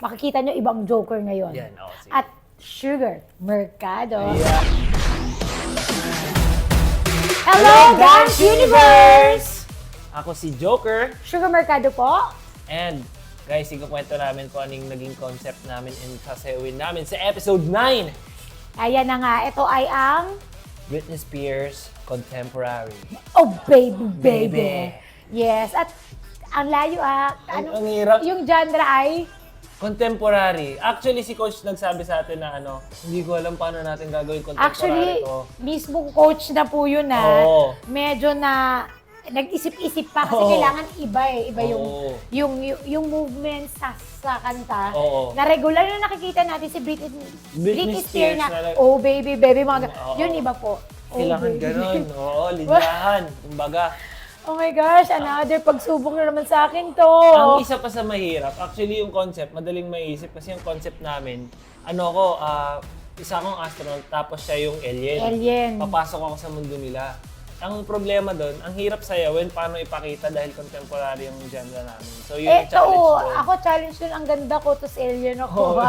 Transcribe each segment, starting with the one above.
makikita nyo ibang Joker ngayon. Yan, sige. At Sugar Mercado. Yeah. Hello, Dance Universe! Ako si Joker. Sugar Mercado po. And guys, ikukwento namin kung anong naging concept namin and sasayawin namin sa episode 9. Ayan na nga, ito ay ang... Britney Spears Contemporary. Oh, baby. Yes, at ang layo Ang hirap. Yung genre ay... Contemporary. Actually, si Coach nagsabi sa atin na hindi ko alam paano natin gagawin contemporary Actually, to. mismo coach na po yun Oo. Medyo na nag-isip-isip pa kasi Oo. kailangan iba Iba Oo. yung movement sa kanta. Oo. Na regular na nakikita natin si Britney Spears na, na- oh baby, mga Oo. yun iba po. Oh, Kailangan baby. ganun. Oo, linyahan. Kumbaga, Oh my gosh, another pagsubok na naman sa akin to. ang isa pa sa mahirap, actually yung concept, madaling maisip kasi yung concept namin, isa akong astronaut tapos siya yung alien. Papasok ako sa mundo nila. Ang problema doon, ang hirap sayawin paano ipakita dahil contemporary yung genre namin. So yun yung challenge doon. Ako challenge yun, ang ganda ko, tapos alien ako. Oo.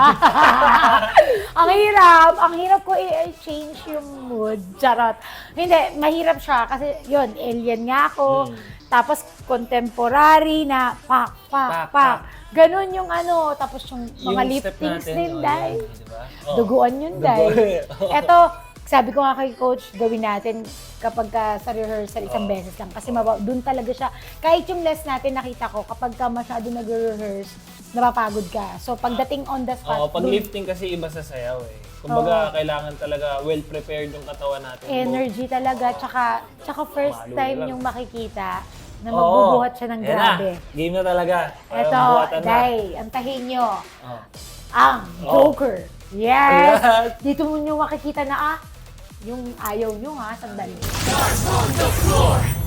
ang hirap ko i-change yung mood. Charot. Hindi, mahirap siya kasi yun, alien nga ako. Tapos contemporary na pak. Ganon yung tapos yung mga Yung lip step things natin, din, dahil. yun, diba? Duguan yun, dahil. Dugo. Eto, sabi ko nga kay coach, gawin natin kapag sa rehearsal isang beses lang. Kasi doon talaga siya. Kahit yung less natin nakita ko, kapag ka masyado nag-rehearse, napapagod ka. So pagdating on the spot, Pag lifting kasi iba sa sayaw eh. Kumbaga, kailangan talaga well-prepared yung katawan natin. energy talaga. Tsaka first Malo time lang. yung makikita na magbubuhat siya ng Yan grabe. Na. Game na talaga. Eto, Buhatan na. Day, antahin nyo. Oh. Ang Joker. Yes! Yes. Dito mo nyo makikita na yung ayaw nyo sandali. Stars on the floor.